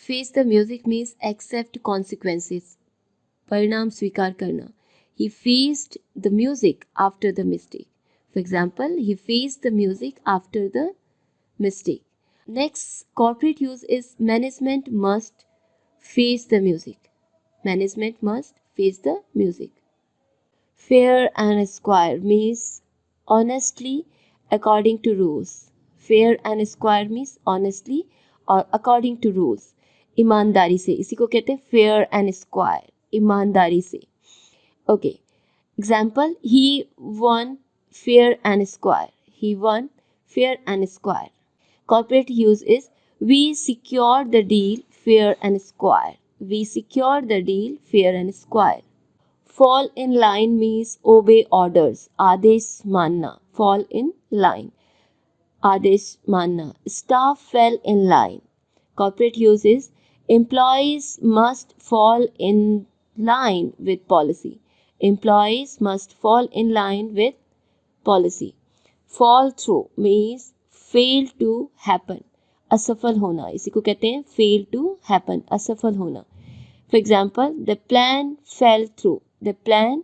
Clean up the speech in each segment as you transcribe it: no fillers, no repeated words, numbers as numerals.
Face the music means accept consequences, परिणाम स्वीकार करना. He faced the music after the mistake. For example, he faced the music after the mistake. Next corporate use is management must face the music. Management must face the music. Fair and square means honestly according to rules. Fair and square means honestly or according to rules. ईमानदारी से, इसी को कहते हैं fair and square. ईमानदारी से. Okay. Example, he won fair and square. He won fair and square. Corporate use is we secured the deal fair and square. We secured the deal fair and square. Fall in line means obey orders. Adesh manna. Fall in line. Adesh manna. Staff fell in line. Corporate use is employees must fall in line with policy. Employees must fall in line with policy. Fall through means fail to happen. असफल होना, इसी को कहते हैं fail to happen, असफल होना. For example, the plan fell through. The plan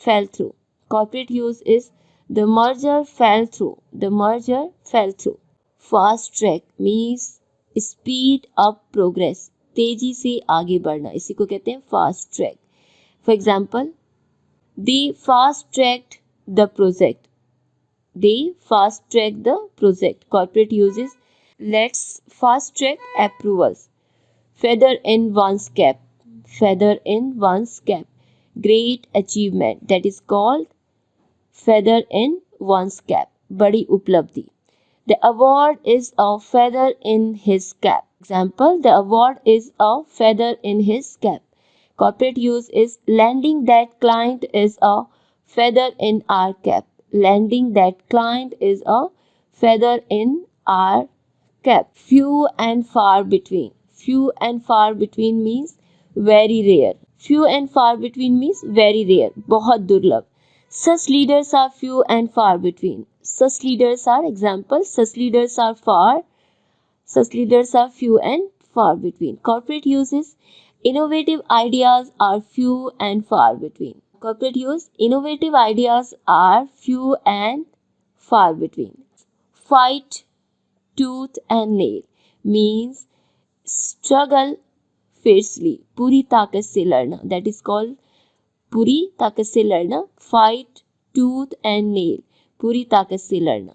fell through. Corporate use is the merger fell through. The merger fell through. Fast track means speed up progress. तेजी से आगे बढ़ना, इसी को कहते हैं fast track. For example, they fast tracked the project. They fast track the project. Corporate uses let's fast track approvals. Feather in one's cap. Feather in one's cap. Great achievement. That is called feather in one's cap. Badi उपलब्धि. The award is a feather in his cap. Example, the award is a feather in his cap. Corporate use is landing that client is a feather in our cap. Landing that client is a feather in our cap. Few and far between. Few and far between means very rare. Few and far between means very rare. बहुत दुर्लभ. Such leaders are few and far between. Such leaders are examples. Such leaders are far. Such leaders are few and far between. Corporate uses innovative ideas are few and far between. Corporate use innovative ideas are few and far between. Fight tooth and nail means struggle fiercely. पूरी ताकत से लड़ना. That is called पूरी ताकत से लड़ना. Fight tooth and nail. पूरी ताकत से लड़ना.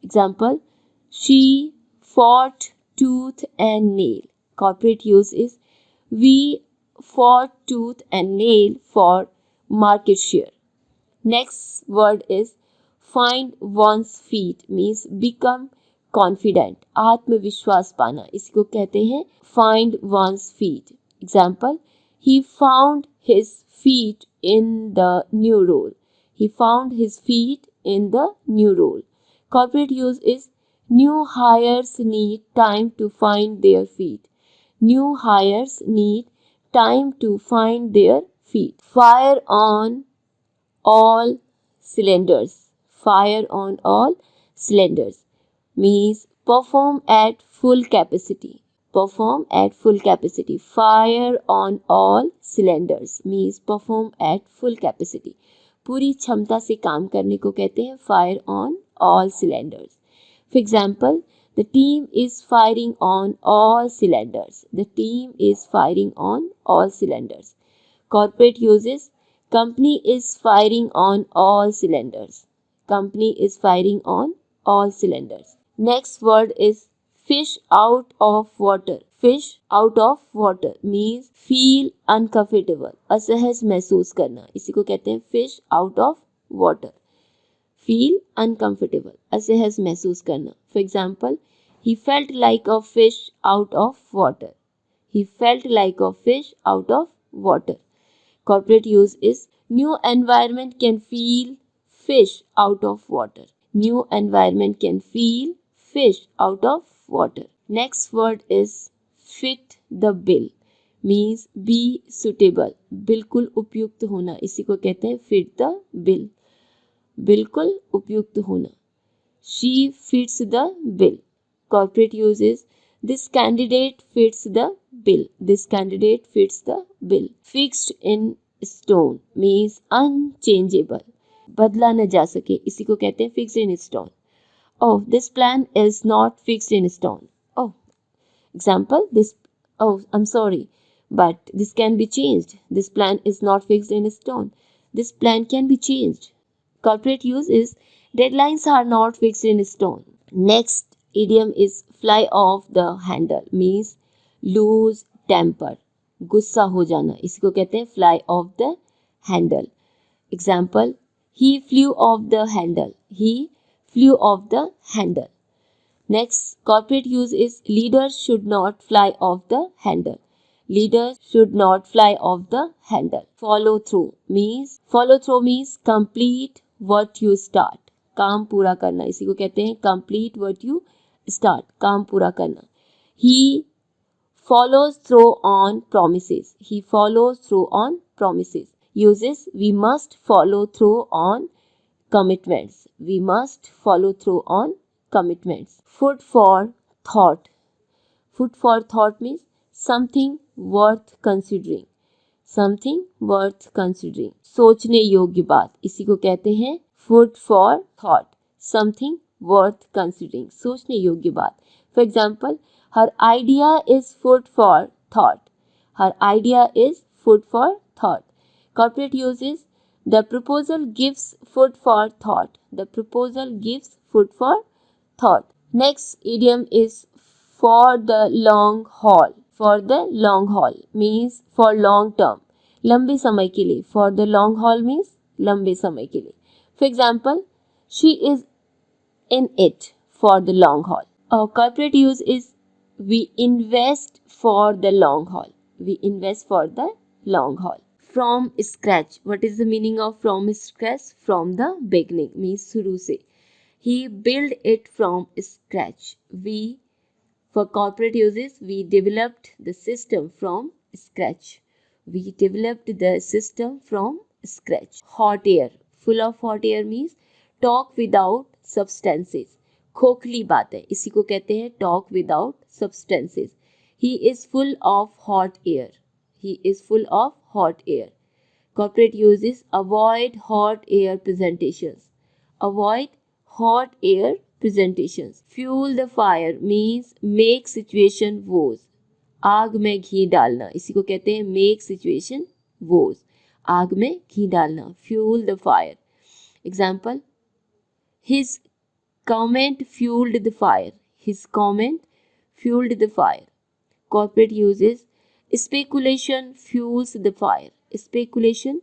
Example, she fought tooth and nail. Corporate use is we fought tooth and nail for market share. Next word is find one's feet means become confident. आत्मविश्वास पाना, इसी को कहते हैं find one's feet. Example, he found his feet in the new role. He found his feet in the new role. Corporate use is new hires need time to find their feet. New hires need time to find their feet. Fire on all cylinders. Fire on all cylinders means perform at full capacity. Perform at full capacity. Fire on all cylinders means perform at full capacity. पूरी क्षमता से काम करने को कहते हैं fire on all cylinders. For example, the team is firing on all cylinders. The team is firing on all cylinders. Corporate uses company is firing on all cylinders. Company is firing on all cylinders. Next word is fish out of water. Fish out of water means feel uncomfortable. असहज महसूस करना, इसी को कहते हैं fish out of water. Feel uncomfortable. असहज महसूस करना. For example, he felt like a fish out of water. He felt like a fish out of water. Corporate use is new environment can feel fish out of water. New environment can feel fish out of water. Next word is fit the bill means be suitable. बिल्कुल उपयुक्त होना, इसी को कहते हैं fit the bill. बिल्कुल उपयुक्त होना. She fits the bill. Corporate use is this candidate fits the bill. This candidate fits the bill. Fixed in stone means unchangeable. बदला न जा सके, इसी को कहते हैं fixed in stone. Oh, this plan is not fixed in stone. Oh, example, this, oh, I'm sorry, but this can be changed. This plan is not fixed in stone. This plan can be changed. Corporate use is deadlines are not fixed in stone. Next idiom is fly off the handle means lose temper. गुस्सा हो जाना, इसी को कहते हैं fly off the handle. Example, he flew off the handle. He flew off the handle. Next, corporate use is leaders should not fly off the handle. Leaders should not fly off the handle. Follow through means complete what you start. काम पूरा करना, इसी को कहते हैं complete what you start. काम पूरा करना. He follows through on promises. He follows through on promises. Uses we must follow through on commitments. We must follow through on commitments. Food for thought. Food for thought means something worth considering. Something worth considering. सोचने योग्य बात, इसी को कहते हैं food for thought. Something worth considering. सोचने योग्य बात. For example, her idea is food for thought. Her idea is food for thought. Corporate uses the proposal gives food for thought. The proposal gives food for thought. Next idiom is for the long haul. For the long haul means for long term. लंबे समय के लिए. For the long haul means लंबे समय के लिए. For example, she is in it for the long haul. Our corporate use is we invest for the long haul. We invest for the long haul. From scratch. What is the meaning of from scratch? From the beginning means शुरू से. He built it from scratch. For corporate uses, we developed the system from scratch. We developed the system from scratch. Hot air. Full of hot air means talk without substances. खोखली बात है, इसी को कहते हैं talk without substances. He is full of hot air. He is full of hot air. Corporate uses avoid hot air presentations. Avoid hot air presentations. Fuel the fire means make situation worse. आग में घी डालना, इसी को कहते हैं make situation worse. आग में घी डालना. Fuel the fire. Example, his comment fueled the fire. His comment fueled the fire. Corporate uses speculation fuels the fire. Speculation